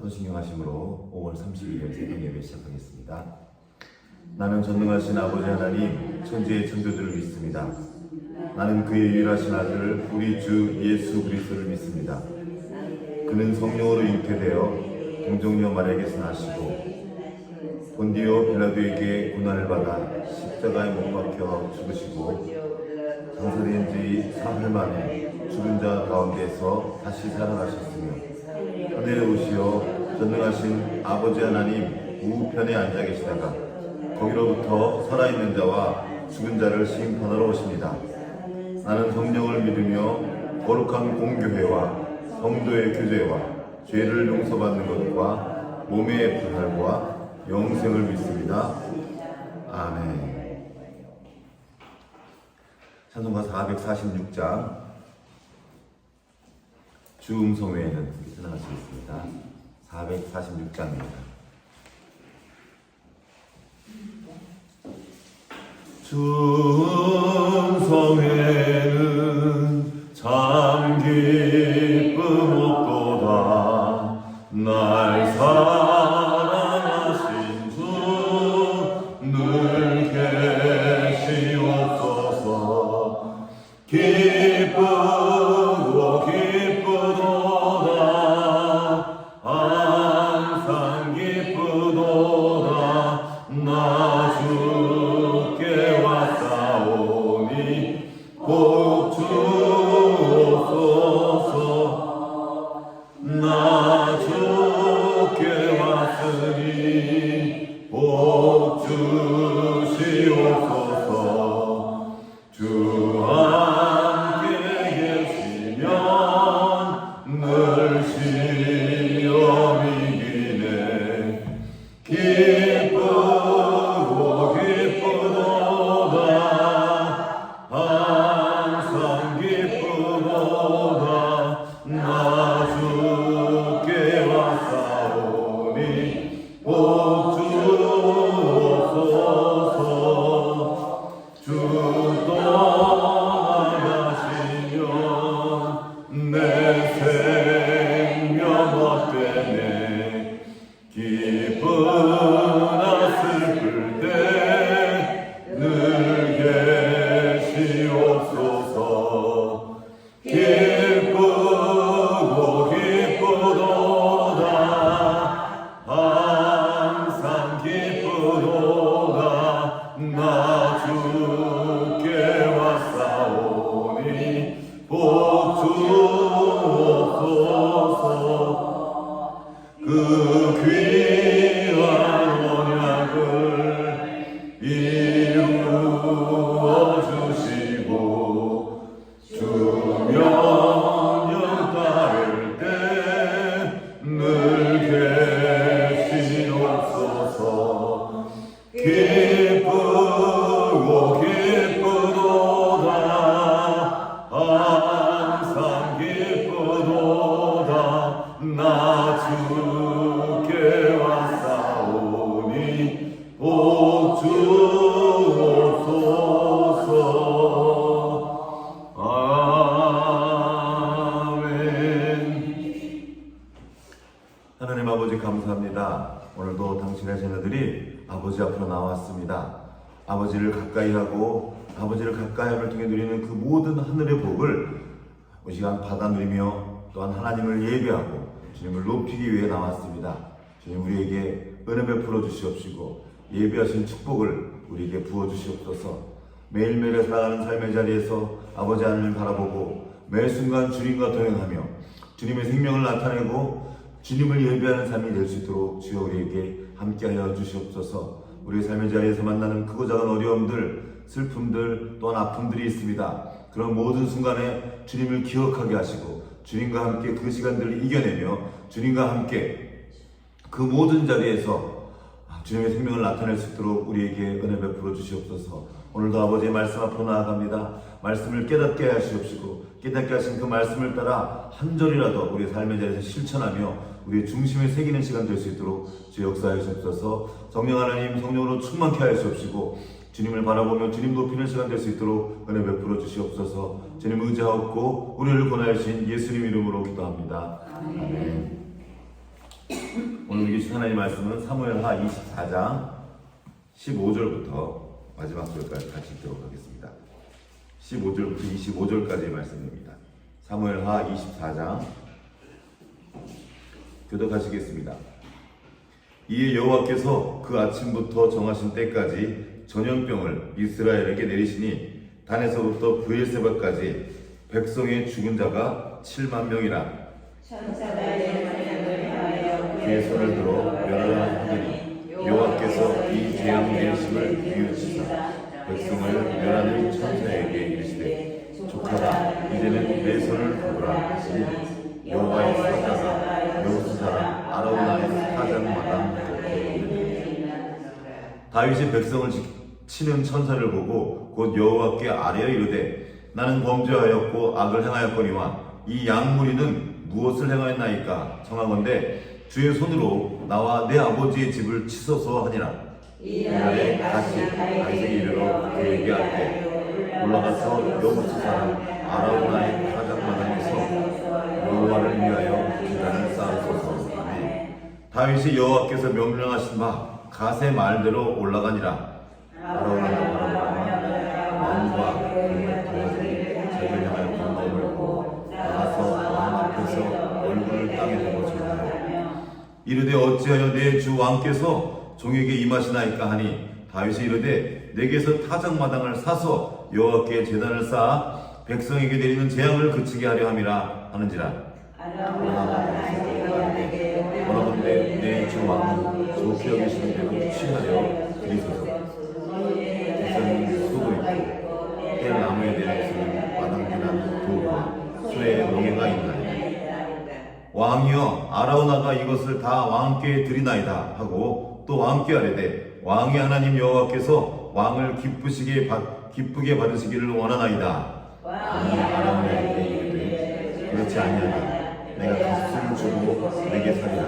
사도신경 하심으로 5월 30일 새벽 예배 시작하겠습니다. 나는 전능하신 아버지 하나님 천지의 창조주를 믿습니다. 나는 그의 유일하신 아들 우리 주 예수 그리스도를 믿습니다. 그는 성령으로 잉태되어 동정녀 마리아에게서 나시고 본디오 빌라도에게 고난을 받아 십자가에 못 박혀 죽으시고 장사된 지 사흘 만에 죽은 자 가운데서 다시 살아나셨으며 하늘에 오시어 전능하신 아버지 하나님 우편에 앉아 계시다가 거기로부터 살아있는 자와 죽은 자를 심판하러 오십니다. 나는 성령을 믿으며 거룩한 공교회와 성도의 교제와 죄를 용서받는 것과 몸의 부활과 영생을 믿습니다. 아멘. 찬송가 446장 주 음성 외에는 이렇게 생각할 수 있습니다. 446장입니다. 주 음성 외에는 참 기쁨 없도다. 날 사랑하신 주 늘 계시옵소서. 기쁘고 기쁘도다. 항상 기쁘도다. 나 주께 왔사오니 복 주옵소서. 나 주께 왔으니 복 주시옵소서. 주 함께 계시면 늘 시험이 이기네. 기쁘고 기쁘도다. 항상 기쁘도다. 나 주께 왔사오니 복 주옵소서. 주 떠나가시면 내 생명 헛되네. 기쁘나 슬플 때 늘 계시옵소서. 기쁘고 기쁘도다. 항상 기쁘도다. 나 주께 왔사오니 복 주옵소서. 그 귀한 언약을 이루어 주시고 주명령 따를 때 늘 계시옵소서. 기쁘고 기쁘도다. 항상 기쁘도다. 나 주께 왔사오니 복 주옵소서. 아멘. 하나님 아버지 감사합니다. 오늘도 당신의 자녀들이 아버지 앞으로 나왔습니다. 아버지를 가까이 하고 아버지를 가까이함을 통해 누리는 그 모든 하늘의 복을 이 시간 받아 누리며 또한 하나님을 예배하고 주님을 높이기 위해 나왔습니다. 주님 우리에게 은혜 베풀어 주시옵시고 예배하신 축복을 우리에게 부어 주시옵소서. 매일매일 살아가는 삶의 자리에서 아버지 하나님을 바라보고 매 순간 주님과 동행하며 주님의 생명을 나타내고 주님을 예배하는 삶이 될 수 있도록 주여 우리에게 함께하여 주시옵소서. 우리의 삶의 자리에서 만나는 크고 작은 어려움들, 슬픔들, 또한 아픔들이 있습니다. 그런 모든 순간에 주님을 기억하게 하시고 주님과 함께 그 시간들을 이겨내며 주님과 함께 그 모든 자리에서 주님의 생명을 나타낼 수 있도록 우리에게 은혜 베풀어 주시옵소서. 오늘도 아버지의 말씀 앞으로 나아갑니다. 말씀을 깨닫게 하시옵시고 깨닫게 하신 그 말씀을 따라 한 절이라도 우리의 삶의 자리에서 실천하며 우리의 중심에 새기는 시간 될 수 있도록 주 역사해 주옵소서. 성령 하나님 성령으로 충만케 하여 주옵시고 주님을 바라보며 주님 높이는 시간 될 수 있도록 은혜 베풀어 주시옵소서. 주님 의지하옵고 우리를 권하신 예수님 이름으로 기도합니다. 아멘. 오늘 우리 주신 하나님 말씀은 사무엘하 24장 15절부터 마지막 절까지 같이 읽도록 하겠습니다. 15절부터 25절까지의 말씀입니다. 사무엘하 24장 교독하시겠습니다. 이에 여호와께서 그 아침부터 정하신 때까지 전염병을 이스라엘에게 내리시니 단에서부터 브엘세바까지 백성의 죽은 자가 7만 명이라. 그의 손을 들어 멸하더니 여호와께서 이 재앙 내리심을 뉘우치사 백성을 멸하는 천사에게 이르시되 조카라 이제는 내 손을 보라 하시니 여호와의 사자가 여호수 사람 아라우나의 사장마당 곁에 이르되 다윗이 백성을 치는 천사를 보고 곧 여호와께 아뢰어 이르되 나는 범죄하였고 악을 행하였거니와 이 양무리는 무엇을 행하였나이까? 청하건대 주의 손으로 나와 내 아버지의 집을 치소서 하니라. 이날에 다시 다윗에게 이르러 그에게 알되 올라가서 여호수 사람 아라우나의 사장마당에서 여호와를 위하여 제단을 쌓으소서 하니 다윗이 여호와께서 명령하신 바 갓의 말대로 올라가니라. 아라우나가 왕과 그의 동아들이 자기를 향하여 건너을 보고 나가서 왕 앞에서 얼굴을 땅에 대고 절하여 이르되 어찌하여 내 주 왕께서 종에게 임하시나이까 하니 다윗이 이르되 내게서 타작마당을 사서 여호와께 제단을 쌓아 백성에게 내리는 재앙을 그치게 하려 함이라 하는지라. 원하건대 내 주 왕은 좋게 여기시는 대로 취하여 드리소서. 백성은 수도 있고 때 나무에 내려서는 마당지나 돌과 수의 멍에가 있나이다. 왕이여 아라우나가 이것을 다 왕께 드리나이다 하고 또 왕께 아뢰되 왕의 하나님 여호와께서 왕을 기쁘게 받으시기를 원하나이다. 왕이 아라우나에게 이르되 그렇지 아니하다. 내가 값을 주고 내게 살리라.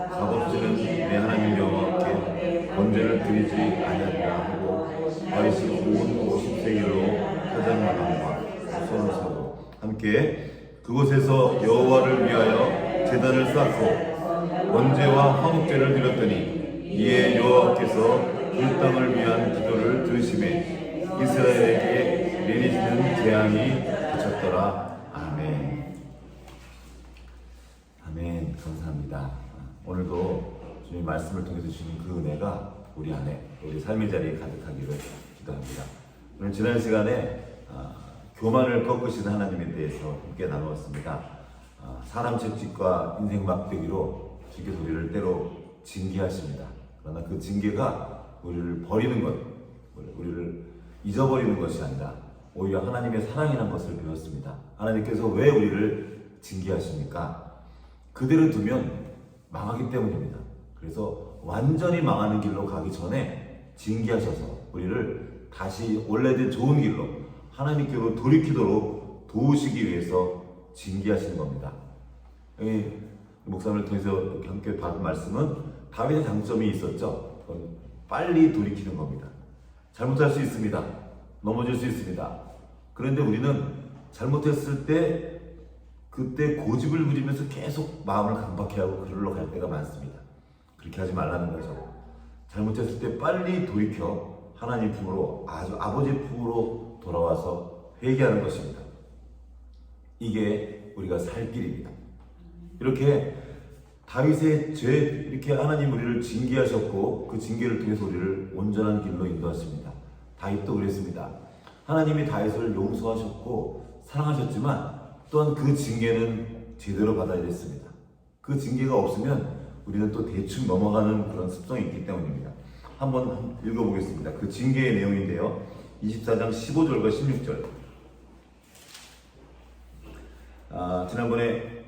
값없이는 내 하나님 여호와께 번제를 드리지 아니하리라 하고 다윗이 온 50세기로 타작마당과 손을 사고 함께 그곳에서 여호와를 위하여 제단을 쌓고 번제와 화목제를 드렸더니 이에 여호와께서 그 땅을 위한 기도를 들으시매 이스라엘에게 내리시는 재앙이 그쳤더라. 아멘. 아멘. 감사합니다. 오늘도 주님 말씀을 통해서 주신 그 은혜가 우리 안에 우리 삶의 자리에 가득하기를 기도합니다. 오늘 지난 시간에 교만을 꺾으시는 하나님에 대해서 함께 나누었습니다. 사람 채찍과 인생 막대기로 주께서 우리를 때로 징계하십니다. 그러나 그 징계가 우리를 버리는 것, 우리를 잊어버리는 것이 아니라 오히려 하나님의 사랑이라는 것을 배웠습니다. 하나님께서 왜 우리를 징계하십니까? 그대로 두면 망하기 때문입니다. 그래서 완전히 망하는 길로 가기 전에 징계하셔서 우리를 다시 원래된 좋은 길로 하나님께로 돌이키도록 도우시기 위해서 징계하시는 겁니다. 목사님을 통해서 함께 받은 말씀은 다윗의 장점이 있었죠. 빨리 돌이키는 겁니다. 잘못할 수 있습니다. 넘어질 수 있습니다. 그런데 우리는 잘못했을 때 그때 고집을 부리면서 계속 마음을 강박해하고 그걸로 갈 때가 많습니다. 그렇게 하지 말라는 거죠. 잘못했을 때 빨리 돌이켜 하나님 품으로 아주 아버지 품으로 돌아와서 회개하는 것입니다. 이게 우리가 살 길입니다. 이렇게 다윗의 죄 이렇게 하나님 우리를 징계하셨고 그 징계를 통해서 우리를 온전한 길로 인도하십니다. 다윗도 그랬습니다. 하나님이 다윗을 용서하셨고 사랑하셨지만 또한 그 징계는 제대로 받아야 됐습니다. 그 징계가 없으면 우리는 또 대충 넘어가는 그런 습성이 있기 때문입니다. 한번 읽어보겠습니다. 그 징계의 내용인데요. 24장 15절과 16절. 지난번에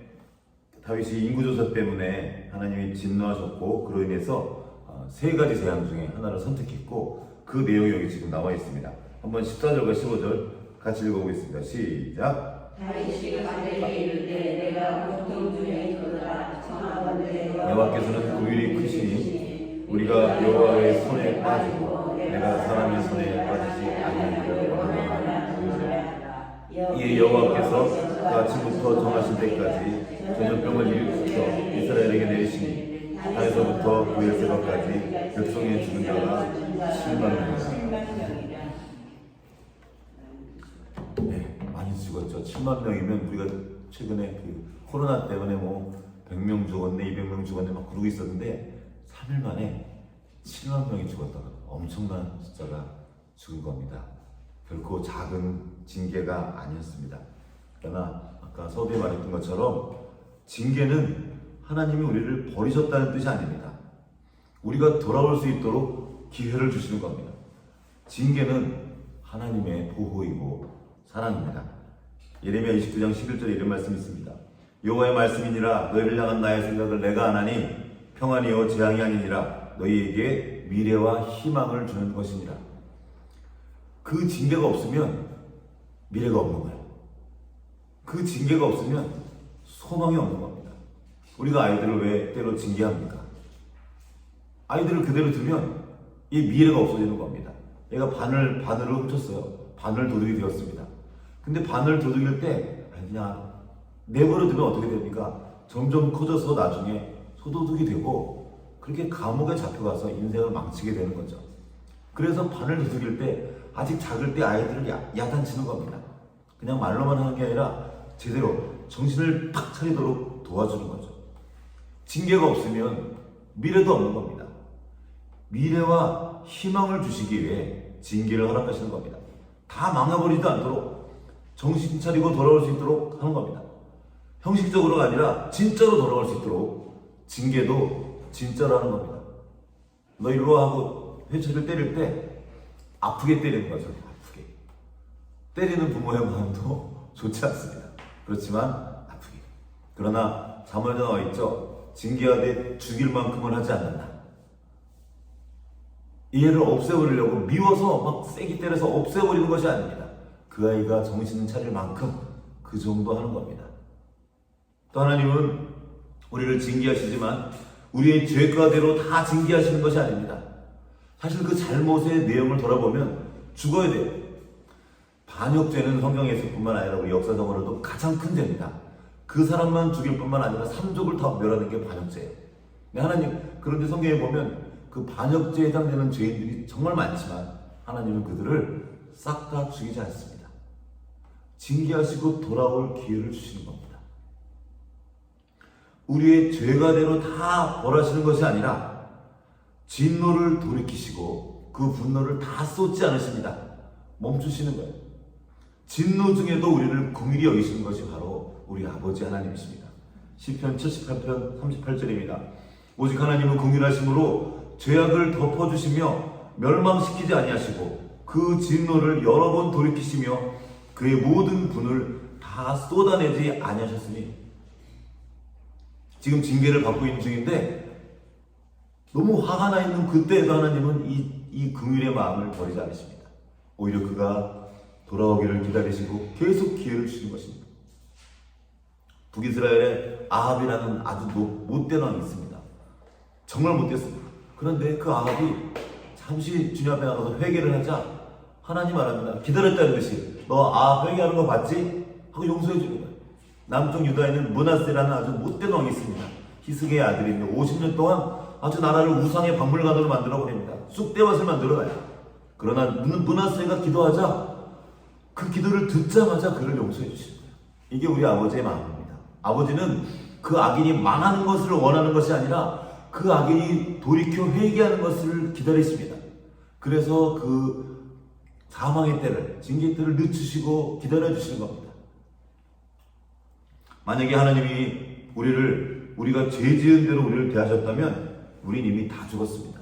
다윗이 인구조사 때문에 하나님이 진노하셨고 그로 인해서 세 가지 재앙 중에 하나를 선택했고 그 내용이 여기 지금 나와 있습니다. 한번 14절과 15절 같이 읽어보겠습니다. 시작. 다윗이 그들에게 이르되 내가 고통 중에 있도다 청하건대 여호와께서는 긍휼이 크시니 우리가 여호와의 손에 빠지고 내가 사람의 손에 빠지지 아니하기를 원하노라. 이에 여호와께서 그 아침부터 정하신 때까지 전염병을 일으켜 이스라엘에게 내리시니 에서부터 부엘세바까지 백성의 죽은 자가 7만 명이다. 네, 많이 죽었죠. 7만 명이면 우리가 최근에 그 코로나 때문에 뭐 100명 죽었네, 200명 죽었네 막 그러고 있었는데 3일 만에 7만 명이 죽었다가 엄청난 숫자가 죽은 겁니다. 결코 작은 징계가 아니었습니다. 그러나 아까 서두에 말했던 것처럼 징계는 하나님이 우리를 버리셨다는 뜻이 아닙니다. 우리가 돌아올 수 있도록 기회를 주시는 겁니다. 징계는 하나님의 보호이고 사랑입니다. 예레미야 29장 11절에 이런 말씀이 있습니다. 여호와의 말씀이니라 너희를 향한 나의 생각을 내가 아나니 평안이요 재앙이 아니니라 너희에게 미래와 희망을 주는 것이니라. 그 징계가 없으면 미래가 없는 거예요. 그 징계가 없으면 소망이 없는 겁니다. 우리가 아이들을 왜 때로 징계합니까? 아이들을 그대로 두면 이 미래가 없어지는 겁니다. 얘가 바늘을 훔쳤어요. 바늘 도둑이 되었습니다. 근데 바늘 도둑일 때 그냥 내버려 두면 어떻게 됩니까? 점점 커져서 나중에 소도둑이 되고 그렇게 감옥에 잡혀가서 인생을 망치게 되는 거죠. 그래서 바늘 도둑일 때 아직 작을 때 아이들을 야단치는 겁니다. 그냥 말로만 하는 게 아니라 제대로 정신을 탁 차리도록 도와주는 거죠. 징계가 없으면 미래도 없는 겁니다. 미래와 희망을 주시기 위해 징계를 허락하시는 겁니다. 다 망해버리지도 않도록 정신 차리고 돌아올 수 있도록 하는 겁니다. 형식적으로가 아니라 진짜로 돌아올 수 있도록 징계도 진짜로 하는 겁니다. 너 일로 와 하고 회초리를 때릴 때 아프게 때리는 거죠. 아프게. 때리는 부모의 마음도 좋지 않습니다. 그렇지만 아프게. 그러나 잠언에 나와 있죠. 징계하되 죽일 만큼은 하지 않는다. 이 애를 없애버리려고 미워서 막 세게 때려서 없애버리는 것이 아닙니다. 그 아이가 정신을 차릴 만큼 그 정도 하는 겁니다. 또 하나님은 우리를 징계하시지만 우리의 죄과대로 다 징계하시는 것이 아닙니다. 사실 그 잘못의 내용을 돌아보면 죽어야 돼요. 반역죄는 성경에서뿐만 아니라 우리 역사적으로도 가장 큰 죄입니다. 그 사람만 죽일 뿐만 아니라 삼족을 다 멸하는 게 반역죄예요. 하나님, 그런데 성경에 보면 그 반역죄에 해당되는 죄인들이 정말 많지만 하나님은 그들을 싹 다 죽이지 않습니다. 징계하시고 돌아올 기회를 주시는 겁니다. 우리의 죄가대로 다 벌하시는 것이 아니라 진노를 돌이키시고 그 분노를 다 쏟지 않으십니다. 멈추시는 거예요. 진노 중에도 우리를 긍휼히 여기시는 것이 바로 우리 아버지 하나님이십니다. 시편 78편 38절입니다. 오직 하나님은 긍휼하심으로 죄악을 덮어주시며 멸망시키지 아니하시고 그 진노를 여러 번 돌이키시며 그의 모든 분을 다 쏟아내지 아니하셨으니. 지금 징계를 받고 있는 중인데 너무 화가 나 있는 그때에도 하나님은 이 긍휼의 마음을 버리지 않으십니다. 오히려 그가 돌아오기를 기다리시고 계속 기회를 주시는 것입니다. 북이스라엘에 아합이라는 아주 못된 왕이 있습니다. 정말 못됐습니다. 그런데 그 아합이 잠시 주님 앞에 나가서 회개를 하자 하나님 말합니다. 기다렸다는 듯이 너 아합 회개하는 거 봤지? 하고 용서해 주는 거예요. 남쪽 유다에는 므낫세라는 아주 못된 왕이 있습니다. 히스기의 아들인데 50년 동안 아주 나라를 우상의 박물관으로 만들어 버립니다. 쑥대밭을 만들어가요. 그러나 므낫세가 기도하자 그 기도를 듣자마자 그를 용서해 주시는 거예요. 이게 우리 아버지의 마음입니다. 아버지는 그 악인이 망하는 것을 원하는 것이 아니라 그 악인이 돌이켜 회개하는 것을 기다리십니다. 그래서 그 사망의 때를, 징계 때를 늦추시고 기다려주시는 겁니다. 만약에 하나님이 우리가 죄 지은 대로 우리를 대하셨다면 우린 이미 다 죽었습니다.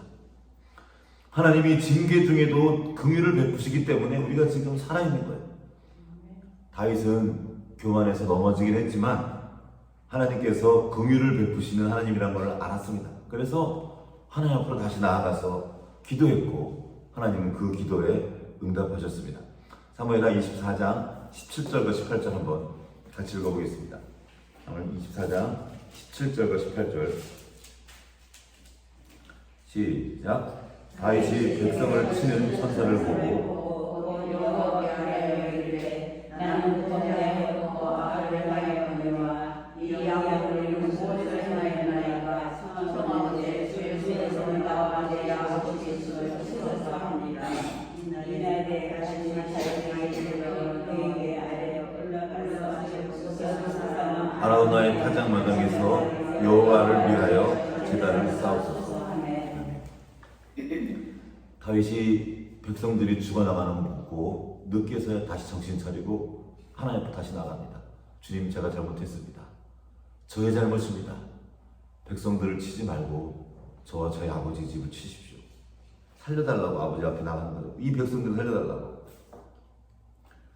하나님이 징계 중에도 긍휼을 베푸시기 때문에 우리가 지금 살아있는 거예요. 다윗은 교만해서 넘어지긴 했지만 하나님께서 긍휼을 베푸시는 하나님이란 걸 알았습니다. 그래서 하나님 앞으로 다시 나아가서 기도했고 하나님은 그 기도에 응답하셨습니다. 사무엘하 24장 17절과 18절 한번 같이 읽어보겠습니다. 사무엘 24장 17절과 18절 시작. 다윗이 백성을 치는 천사를 보고 나는 범죄하였고 악을 행하였거니와 이 악을 무엇을 행하였나이까. 성하고제 아로나의 타작마당에서 여호와를 위하여 제단을 쌓았소서. 다윗이 백성들이 죽어나가는 거 보고 늦게서야 다시 정신 차리고 하나님 앞에 다시 나갑니다. 주님, 제가 잘못했습니다. 저의 잘못입니다. 백성들을 치지 말고 저와 저희 아버지 집을 치십시오. 살려달라고 아버지 앞에 나가는 거죠. 이 백성들을 살려달라고.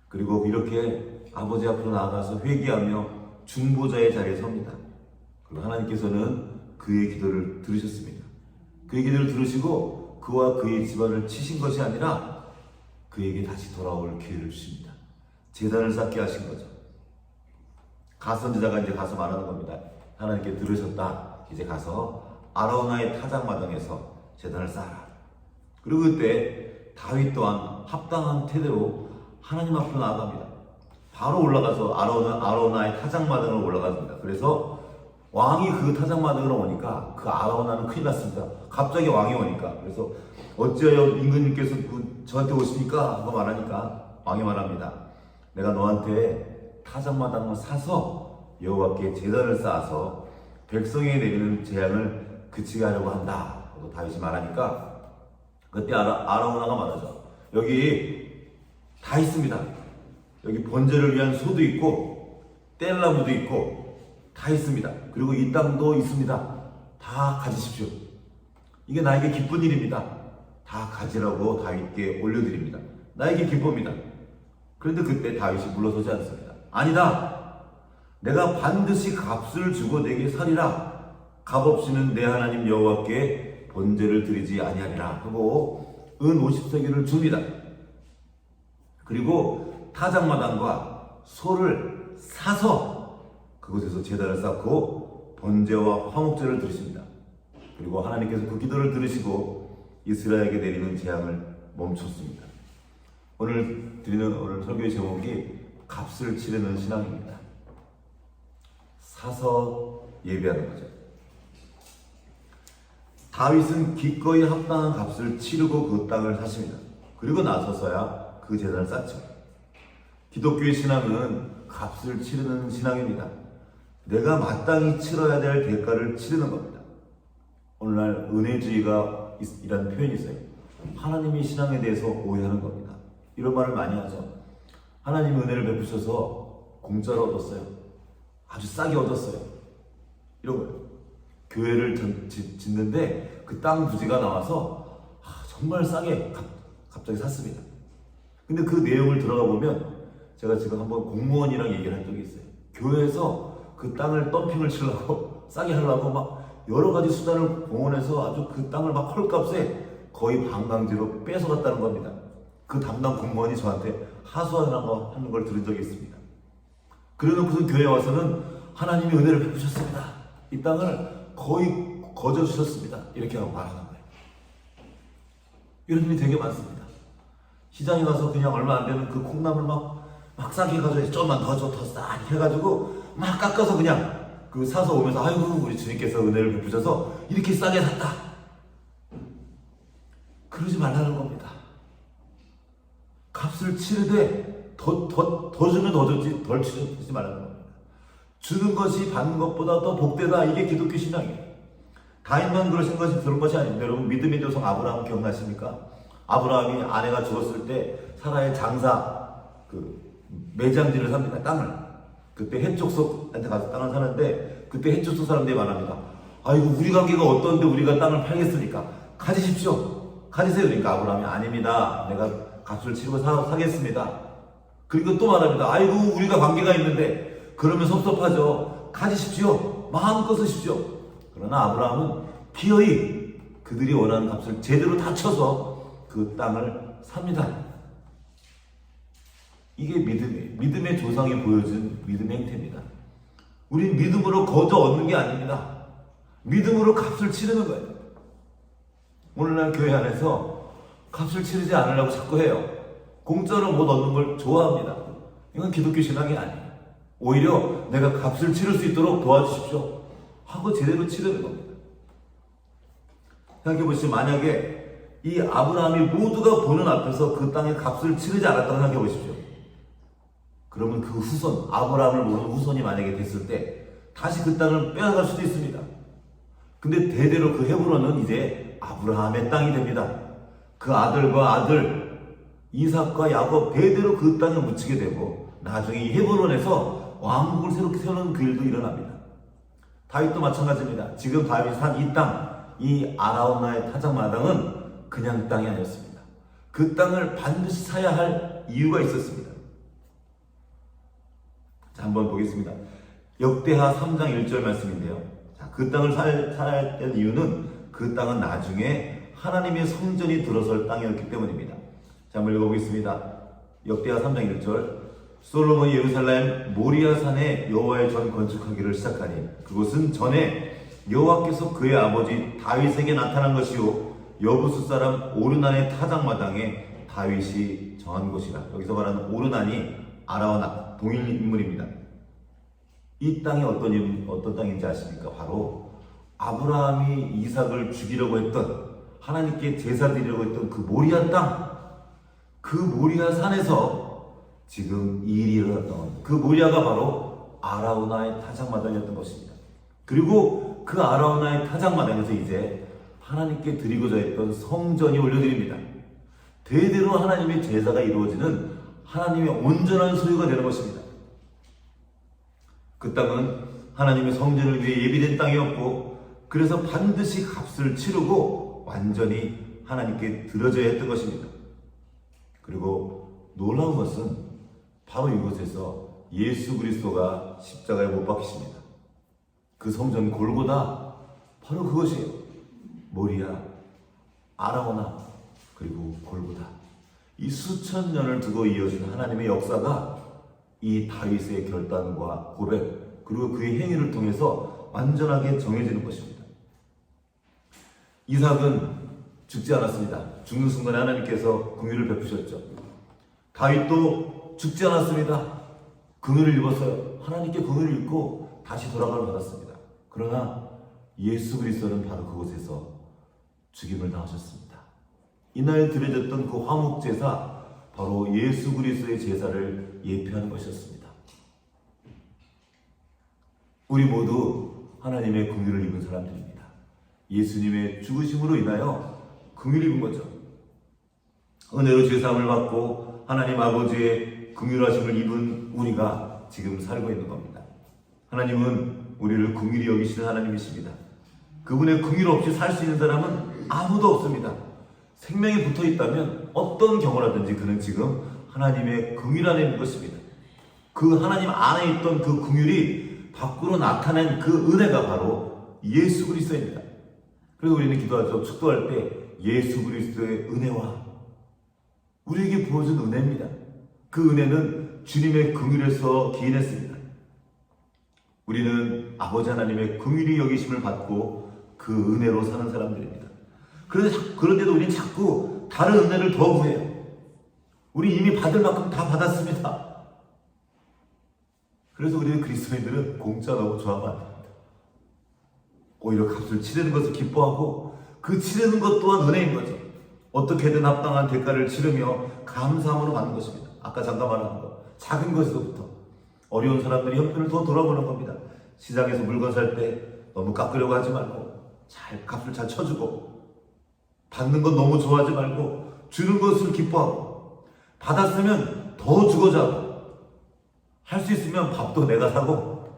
그리고 이렇게 아버지 앞으로 나아가서 회개하며 중보자의 자리에 섭니다. 그리고 하나님께서는 그의 기도를 들으셨습니다. 그의 기도를 들으시고 그와 그의 집안을 치신 것이 아니라 그에게 다시 돌아올 기회를 주십니다. 제단을 쌓게 하신 거죠. 가선지자가 이제 가서 말하는 겁니다. 하나님께 들으셨다. 이제 가서 아라우나의 타작마당에서 제단을 쌓아라. 그리고 그때 다윗 또한 합당한 태도로 하나님 앞으로 나아갑니다. 바로 올라가서 아라우나의 타작마당으로 올라갑니다. 그래서 왕이 그 타작마당으로 오니까 그 아라우나는 큰일 났습니다. 갑자기 왕이 오니까. 그래서 어찌하여 임금님께서 저한테 오십니까? 하고 말하니까 왕이 말합니다. 내가 너한테 타작마당을 사서 여호와께 제단을 쌓아서 백성에게 내리는 재앙을 그치게 하려고 한다. 하고 다윗이 말하니까 그때 아라우나가 말하죠. 여기 다 있습니다. 여기 번제를 위한 소도 있고 뗄나무도 있고 다 있습니다. 그리고 이 땅도 있습니다. 다 가지십시오. 이게 나에게 기쁜 일입니다. 다 가지라고 다윗께 올려드립니다. 나에게 기쁩니다. 그런데 그때 다윗이 물러서지 않습니다. 아니다. 내가 반드시 값을 주고 내게 살리라. 값 없이는 내 하나님 여호와께 번제를 드리지 아니하리라 하고 은 50세겔을 줍니다. 그리고 타작마당과 소를 사서 그곳에서 제단을 쌓고 번제와 화목제를 드리십니다. 그리고 하나님께서 그 기도를 들으시고 이스라엘에게 내리는 재앙을 멈췄습니다. 오늘 설교의 제목이 값을 치르는 신앙입니다. 사서 예배하는 거죠. 다윗은 기꺼이 합당한 값을 치르고 그 땅을 사십니다. 그리고 나서서야 그 제단을 쌓죠. 기독교의 신앙은 값을 치르는 신앙입니다. 내가 마땅히 치러야 될 대가를 치르는 겁니다. 오늘날 은혜주의가 이라는 표현이 있어요. 하나님이 신앙에 대해서 오해하는 겁니다. 이런 말을 많이 하죠. 하나님이 은혜를 베푸셔서 공짜로 얻었어요. 아주 싸게 얻었어요. 이런 거예요. 교회를 짓는데 그 땅 부지가 나와서 정말 싸게 갑자기 샀습니다. 근데 그 내용을 들어가 보면 제가 지금 한번 공무원이랑 얘기를 한 적이 있어요. 교회에서 그 땅을 덤핑을 치려고 싸게 하려고 막 여러 가지 수단을 공원해서 아주 그 땅을 막 헐값에 거의 반강제로 뺏어갔다는 겁니다. 그 담당 공무원이 저한테 하소하는 걸 들은 적이 있습니다. 그래놓고서 교회에 와서는 하나님이 은혜를 베푸셨습니다. 이 땅을 거의 거저 주셨습니다. 이렇게 하고 말하는 거예요. 이런 일이 되게 많습니다. 시장에 가서 그냥 얼마 안 되는 그 콩나물 막 싸게 해가지고 좀만 더 줘, 더 싸게 해가지고 막 깎아서 그냥 그 사서 오면서 아이고 우리 주님께서 은혜를 베푸셔서 이렇게 싸게 샀다. 그러지 말라는 겁니다. 값을 치르되 더 주면 더 줬지 덜 주지 말라는 겁니다. 주는 것이 받는 것보다 더 복되다. 이게 기독교 신앙이에요. 다윗만 그런 것이 아닙니다. 여러분 믿음의 조상 아브라함 기억나십니까? 아브라함이 아내가 죽었을 때 사라의 장사 매장지를 삽니다. 땅을. 그때 헷족속한테 가서 땅을 사는데 그때 헷족속 사람들이 말합니다. 아이고 우리 관계가 어떤데 우리가 땅을 팔겠습니까? 가지십시오. 가지세요. 그러니까 아브라함이 아닙니다. 내가 값을 치르고 사겠습니다. 그리고 또 말합니다. 아이고 우리가 관계가 있는데 그러면 섭섭하죠. 가지십시오. 마음껏 쓰십시오. 그러나 아브라함은 기어이 그들이 원하는 값을 제대로 다 쳐서 그 땅을 삽니다. 이게 믿음의 조상이 보여준 믿음의 행태입니다. 우린 믿음으로 거저 얻는 게 아닙니다. 믿음으로 값을 치르는 거예요. 오늘날 교회 안에서 값을 치르지 않으려고 자꾸 해요. 공짜로 못 얻는 걸 좋아합니다. 이건 기독교 신앙이 아니에요. 오히려 내가 값을 치를 수 있도록 도와주십시오 하고 제대로 치르는 겁니다. 생각해보시죠. 만약에 이 아브라함이 모두가 보는 앞에서 그 땅의 값을 치르지 않았다고 생각해보십시오. 그러면 그 후손, 아브라함을 모르는 후손이 만약에 됐을 때 다시 그 땅을 빼앗아갈 수도 있습니다. 근데 대대로 그 헤브론은 이제 아브라함의 땅이 됩니다. 그 아들과 아들 이삭과 야곱 대대로 그 땅에 묻히게 되고 나중에 이 헤브론에서 왕국을 새롭게 세우는 그 일도 일어납니다. 다윗도 마찬가지입니다. 지금 다윗이 산 이 땅, 이 아라우나의 타작마당은 그냥 땅이 아니었습니다. 그 땅을 반드시 사야 할 이유가 있었습니다. 자, 한번 보겠습니다. 역대하 3장 1절 말씀인데요. 자, 그 땅을 사야 했던 이유는 그 땅은 나중에 하나님의 성전이 들어설 땅이었기 때문입니다. 자, 한번 읽어보겠습니다. 역대하 3장 1절. 솔로몬이 예루살렘 모리아산에 여호와의 전 건축하기를 시작하니 그곳은 전에 여호와께서 그의 아버지 다윗에게 나타난 것이요 여부수 사람 오르난의 타작마당에 다윗이 정한 곳이라. 여기서 말하는 오르난이 아라우나 동일 인물입니다. 이 땅이 어떤 땅인지 아십니까? 바로 아브라함이 이삭을 죽이려고 했던, 하나님께 제사 드리려고 했던 그 모리아 땅, 그 모리아 산에서 지금 이 일이 일어났던 그 모리아가 바로 아라우나의 타작마당이었던 것입니다. 그리고 그 아라우나의 타작마당에서 이제 하나님께 드리고자 했던 성전이 올려드립니다. 대대로 하나님의 제사가 이루어지는 하나님의 온전한 소유가 되는 것입니다. 그 땅은 하나님의 성전을 위해 예비된 땅이었고 그래서 반드시 값을 치르고 완전히 하나님께 드려져야 했던 것입니다. 그리고 놀라운 것은 바로 이곳에서 예수 그리스도가 십자가에 못 박히십니다. 그 성전 골고다 바로 그것이에요. 모리아, 아라우나, 그리고 골고다. 이 수천 년을 두고 이어진 하나님의 역사가 이 다윗의 결단과 고백 그리고 그의 행위를 통해서 완전하게 정해지는 것입니다. 이삭은 죽지 않았습니다. 죽는 순간에 하나님께서 긍휼을 베푸셨죠. 다윗도 죽지 않았습니다. 긍휼을 입었어요. 하나님께 긍휼을 입고 다시 돌아가를 받았습니다. 그러나 예수 그리스도는 바로 그곳에서 죽임을 당하셨습니다. 이날 드려졌던 그 화목제사, 바로 예수 그리스도의 제사를 예표하는 것이었습니다. 우리 모두 하나님의 긍휼을 입은 사람들입니다. 예수님의 죽으심으로 인하여 긍휼을 입은 거죠. 은혜로 죄사함을 받고 하나님 아버지의 긍휼하심을 입은 우리가 지금 살고 있는 겁니다. 하나님은 우리를 긍휼히 여기시는 하나님이십니다. 그분의 긍휼 없이 살 수 있는 사람은 아무도 없습니다. 생명이 붙어 있다면 어떤 경우를 하든지 그는 지금 하나님의 긍휼 안에 있는 것입니다. 그 하나님 안에 있던 그 긍휼이 밖으로 나타낸 그 은혜가 바로 예수 그리스도입니다. 그래서 우리는 기도하죠. 축도할 때 예수 그리스도의 은혜와 우리에게 부어준 은혜입니다. 그 은혜는 주님의 긍휼에서 기인했습니다. 우리는 아버지 하나님의 긍휼히 여기심을 받고 그 은혜로 사는 사람들입니다. 그런데도 우리는 자꾸 다른 은혜를 더 구해요. 우리 이미 받을 만큼 다 받았습니다. 그래서 우리는 그리스도인들은 공짜 너무 좋아하면 안 됩니다. 오히려 값을 치르는 것을 기뻐하고 그 치르는 것 또한 은혜인 거죠. 어떻게든 합당한 대가를 치르며 감사함으로 받는 것입니다. 아까 잠깐 말한 거, 작은 것에서부터 어려운 사람들이 형편을 더 돌아보는 겁니다. 시장에서 물건 살 때 너무 깎으려고 하지 말고 값을 잘 쳐주고, 받는 건 너무 좋아하지 말고 주는 것을 기뻐하고, 받았으면 더 주고자 하고, 할 수 있으면 밥도 내가 사고.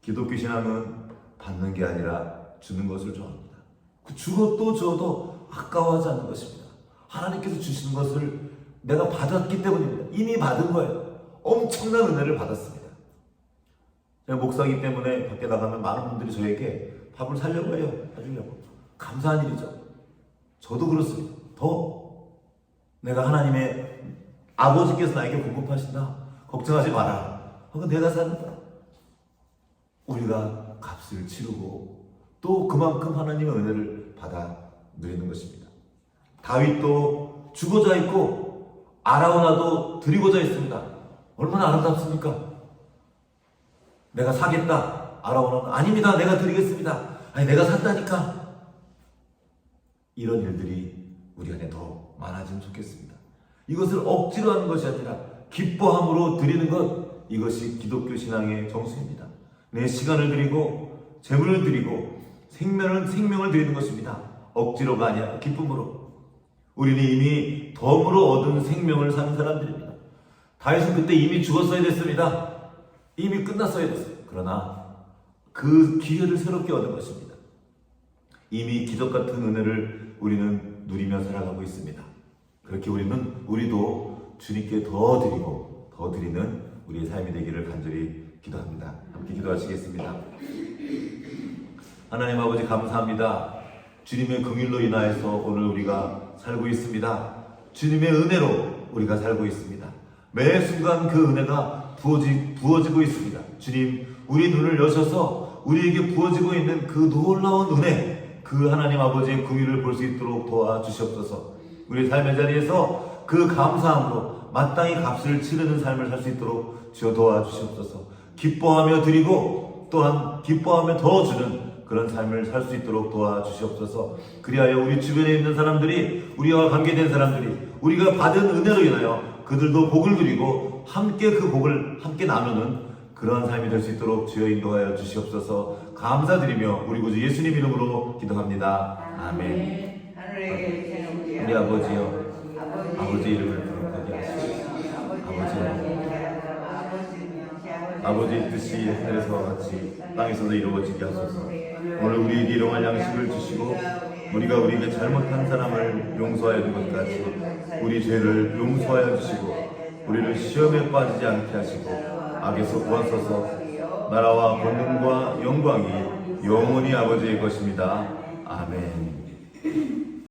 기독교 신앙은 받는 게 아니라 주는 것을 좋아합니다. 그 주고 또 줘도 아까워하지 않는 것입니다. 하나님께서 주시는 것을 내가 받았기 때문입니다. 이미 받은 거예요. 엄청난 은혜를 받았습니다. 제가 목사이기 때문에 밖에 나가면 많은 분들이 저에게 밥을 사려고 해요. 해주려고. 감사한 일이죠. 저도 그렇습니다. 더 내가 하나님의 아버지께서 나에게 공급하신다. 걱정하지 마라. 그건 내가 산다. 우리가 값을 치르고 또 그만큼 하나님의 은혜를 받아 누리는 것입니다. 다윗도 주고자 했고 아라우나도 드리고자 했습니다. 얼마나 아름답습니까? 내가 사겠다. 아라우나는 아닙니다. 내가 드리겠습니다. 아니 내가 산다니까. 이런 일들이 우리 안에 더 많아지면 좋겠습니다. 이것을 억지로 하는 것이 아니라 기뻐함으로 드리는 것, 이것이 기독교 신앙의 정수입니다. 내 시간을 드리고 재물을 드리고 생명을 드리는 것입니다. 억지로가 아니라 기쁨으로. 우리는 이미 덤으로 얻은 생명을 사는 사람들입니다. 다윗은 그때 이미 죽었어야 됐습니다. 이미 끝났어야 됐어요. 그러나 그 기회를 새롭게 얻은 것입니다. 이미 기적 같은 은혜를 우리는 누리며 살아가고 있습니다. 그렇게 우리도 주님께 더 드리고 더 드리는 우리의 삶이 되기를 간절히 기도합니다. 함께 기도하시겠습니다. 하나님 아버지 감사합니다. 주님의 긍휼로 인하여서 오늘 우리가 살고 있습니다. 주님의 은혜로 우리가 살고 있습니다. 매 순간 그 은혜가 부어지고 있습니다. 주님, 우리 눈을 여셔서 우리에게 부어지고 있는 그 놀라운 은혜, 그 하나님 아버지의 긍휼을 볼 수 있도록 도와주시옵소서. 우리 삶의 자리에서 그 감사함으로 마땅히 값을 치르는 삶을 살 수 있도록 주여 도와주시옵소서. 기뻐하며 드리고 또한 기뻐하며 더 주는 그런 삶을 살 수 있도록 도와주시옵소서. 그리하여 우리 주변에 있는 사람들이, 우리와 관계된 사람들이 우리가 받은 은혜로 인하여 그들도 복을 누리고 함께 그 복을 함께 나누는 그러한 삶이 될 수 있도록 주여 인도하여 주시옵소서. 감사드리며 우리 구주 예수님 이름으로 기도합니다. 아멘. 우리 아버지여, 아버지 이름을 거룩하게 하시옵소서. 아버지의 뜻이 하늘에서와 같이 땅에서도 이루어지게 하소서. 오늘 우리에게 일용할 양식을 주시고 우리가 우리에게 잘못한 사람을 용서하여 준 것 같이 우리 죄를 용서하여 주시고 우리를 시험에 빠지지 않게 하시고 악에서 구하소서. 나라와 권능과 영광이 영원히 아버지의 것입니다. 아멘.